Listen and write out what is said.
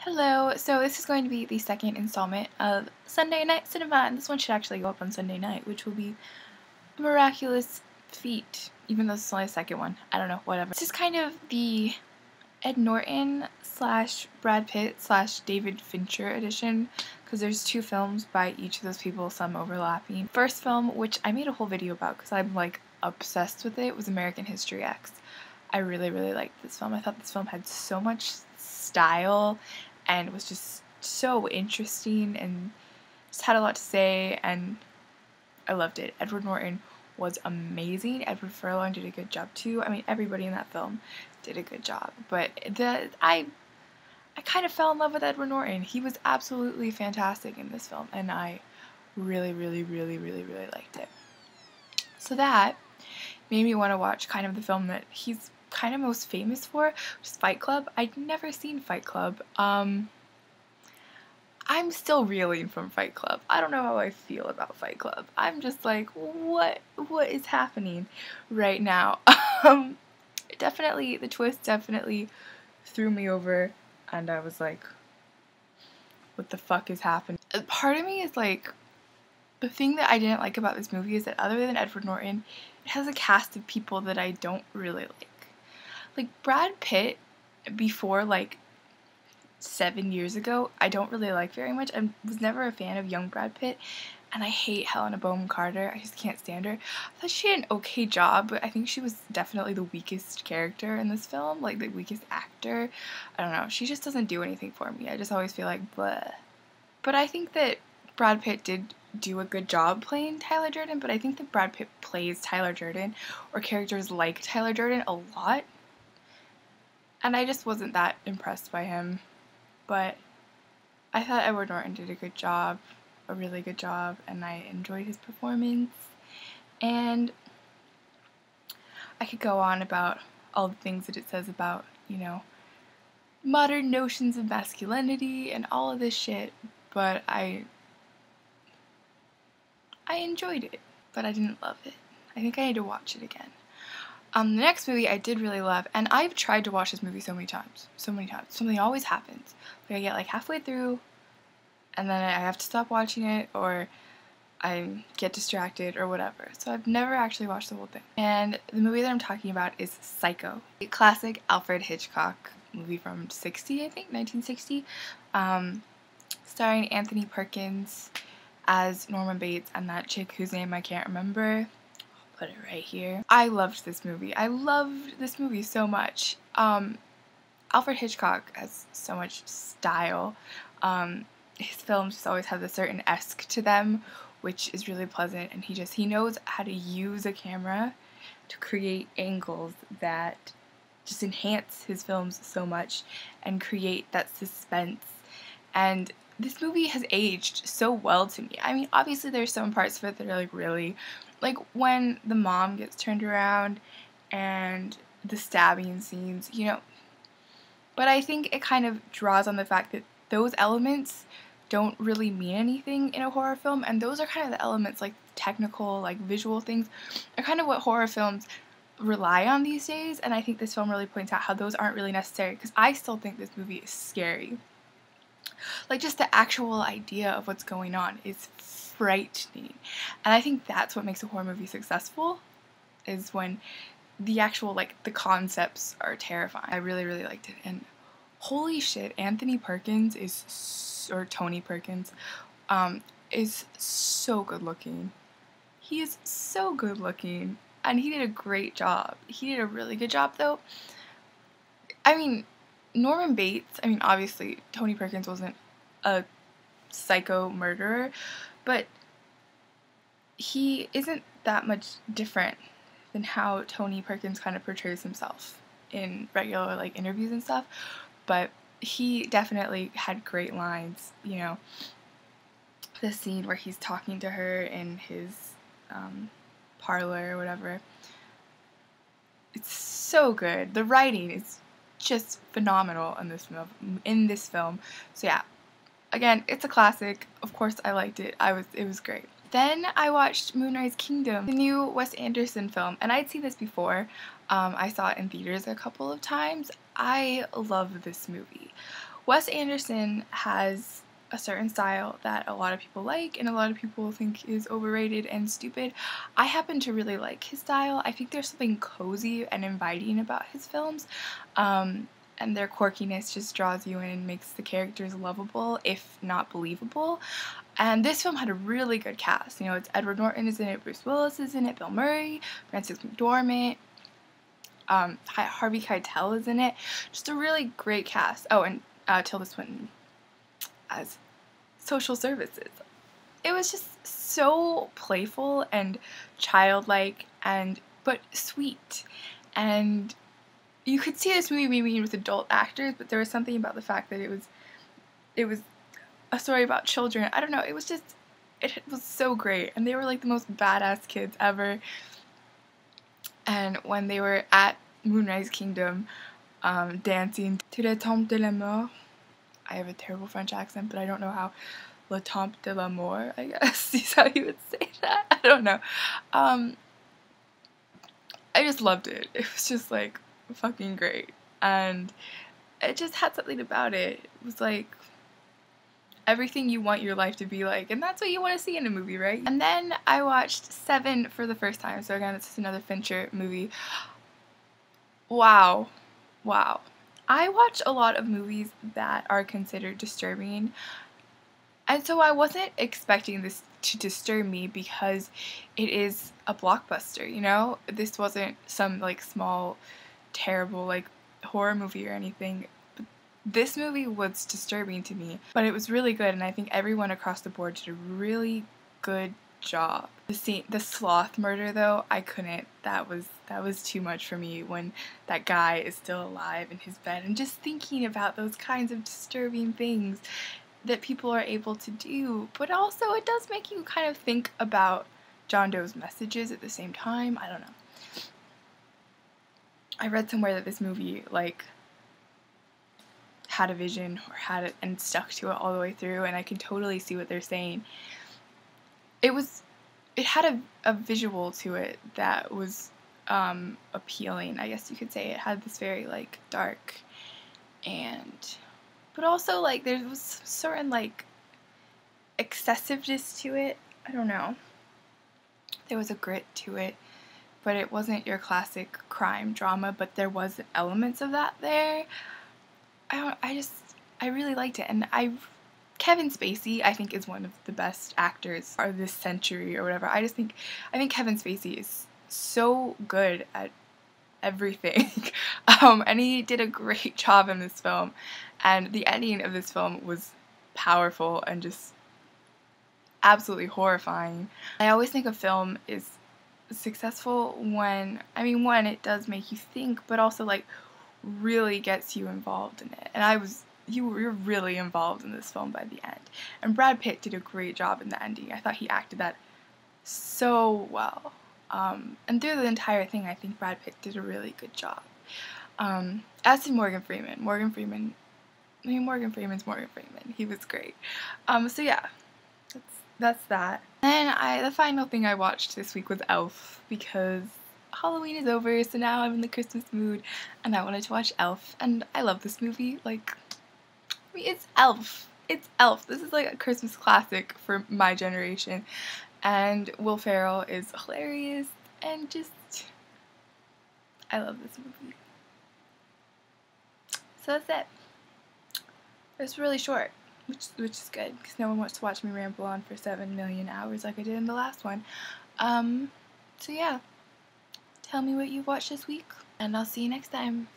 Hello, so this is going to be the second installment of Sunday Night Cinema, and this one should actually go up on Sunday night, which will be a miraculous feat, even though this is only the second one. I don't know, whatever. This is kind of the Ed Norton slash Brad Pitt slash David Fincher edition, because there's two films by each of those people, some overlapping. First film, which I made a whole video about because I'm like obsessed with it, was American History X. I really liked this film. I thought this film had so much style and was just so interesting and just had a lot to say, and I loved it. Edward Norton was amazing. Edward Furlong did a good job too. I mean, everybody in that film did a good job, but I kind of fell in love with Edward Norton. He was absolutely fantastic in this film, and I really liked it. So that made me want to watch kind of the film that he's kind of most famous for, which is Fight Club. I'd never seen Fight Club. I'm still reeling from Fight Club. I don't know how I feel about Fight Club. I'm just like, what is happening right now? Definitely, the twist definitely threw me over, and I was like, what the fuck is happening? Part of me is like, the thing that I didn't like about this movie is that other than Edward Norton, it has a cast of people that I don't really like. Like, Brad Pitt, before, like, 7 years ago, I don't really like very much. I was never a fan of young Brad Pitt, and I hate Helena Bonham Carter. I just can't stand her. I thought she did an okay job, but I think she was definitely the weakest character in this film, like the weakest actor. I don't know. She just doesn't do anything for me. I just always feel like bleh. But I think that Brad Pitt did do a good job playing Tyler Durden, but I think that Brad Pitt plays Tyler Durden or characters like Tyler Durden a lot, and I just wasn't that impressed by him. But I thought Edward Norton did a good job, a really good job, and I enjoyed his performance. And I could go on about all the things that it says about, you know, modern notions of masculinity and all of this shit, but I enjoyed it, but I didn't love it. I think I need to watch it again. The next movie I did really love, and I've tried to watch this movie so many times. Something always happens. Like, I get like halfway through, and then I have to stop watching it, or I get distracted, or whatever. So I've never actually watched the whole thing. And the movie that I'm talking about is Psycho, a classic Alfred Hitchcock movie from 1960, starring Anthony Perkins as Norman Bates and that chick whose name I can't remember. Put it right here. I loved this movie. I loved this movie so much. Alfred Hitchcock has so much style. His films just always have a certain esque to them, which is really pleasant, and he knows how to use a camera to create angles that just enhance his films so much and create that suspense. And this movie has aged so well to me. I mean, obviously there's some parts of it that are like really, like when the mom gets turned around and the stabbing scenes, you know. But I think it kind of draws on the fact that those elements don't really mean anything in a horror film, and those are kind of the elements, like technical, like visual things, are kind of what horror films rely on these days, and I think this film really points out how those aren't really necessary, because I still think this movie is scary. Like, just the actual idea of what's going on is frightening. And I think that's what makes a horror movie successful, is when the actual, like, the concepts are terrifying. I really liked it. And holy shit, Anthony Perkins or Tony Perkins, is so good looking. He is so good looking. And he did a great job. He did a really good job, though. I mean, Norman Bates, I mean, obviously, Tony Perkins wasn't a psycho murderer, but he isn't that much different than how Tony Perkins kind of portrays himself in regular, like, interviews and stuff, but he definitely had great lines, you know, the scene where he's talking to her in his parlor or whatever. It's so good. The writing is just phenomenal in this film. So yeah, again, it's a classic. Of course I liked it. It was great. Then I watched Moonrise Kingdom, the new Wes Anderson film, and I'd seen this before. I saw it in theaters a couple of times. I love this movie. Wes Anderson has a certain style that a lot of people like and a lot of people think is overrated and stupid. I happen to really like his style. I think there's something cozy and inviting about his films, and their quirkiness just draws you in and makes the characters lovable, if not believable. And this film had a really good cast. You know, it's Edward Norton is in it, Bruce Willis is in it, Bill Murray, Frances McDormand, Harvey Keitel is in it. Just a really great cast. Oh, and Tilda Swinton as social services. It was just so playful and childlike but sweet. And you could see this movie being made with adult actors, but there was something about the fact that it was a story about children. I don't know, it was so great. And they were like the most badass kids ever. And when they were at Moonrise Kingdom, dancing to the Temple de la Mort, I have a terrible French accent, but I don't know how. Le Temple de la Mort, I guess is how you would say that. I don't know. I just loved it. It was just like fucking great. And it just had something about it. It was like everything you want your life to be like, and that's what you want to see in a movie, right? And then I watched Seven for the first time. So again, this is another Fincher movie. Wow. I watch a lot of movies that are considered disturbing, and so I wasn't expecting this to disturb me because it is a blockbuster, you know? This wasn't some like small, terrible like horror movie or anything. This movie was disturbing to me, but it was really good, and I think everyone across the board did a really good job. The sloth murder though, I couldn't. That was too much for me when that guy is still alive in his bed, and just thinking about those kinds of disturbing things that people are able to do. But also it does make you kind of think about John Doe's messages at the same time. I don't know. I read somewhere that this movie like had a vision or had it and stuck to it all the way through, and I can totally see what they're saying. It had a visual to it that was appealing, I guess you could say. It had this very like dark but also like there was certain like excessiveness to it. I don't know. There was a grit to it, but it wasn't your classic crime drama, but there was elements of that there. I really liked it, and Kevin Spacey, I think, is one of the best actors of this century or whatever. I think Kevin Spacey is so good at everything. And he did a great job in this film, and the ending of this film was powerful and just absolutely horrifying. I always think a film is successful when, one, it does make you think, but also like really gets you involved in it. And you were really involved in this film by the end. And Brad Pitt did a great job in the ending. I thought he acted that so well. And through the entire thing, I think Brad Pitt did a really good job. As did Morgan Freeman. Morgan Freeman's Morgan Freeman. He was great. So yeah, that's that. And the final thing I watched this week was Elf, because Halloween is over, so now I'm in the Christmas mood, and I wanted to watch Elf, and I love this movie. Like, it's Elf. It's Elf. This is like a Christmas classic for my generation, and Will Ferrell is hilarious, and just, I love this movie. So that's it. It's really short, which is good, because no one wants to watch me ramble on for 7 million hours like I did in the last one. So yeah, tell me what you watched this week, and I'll see you next time.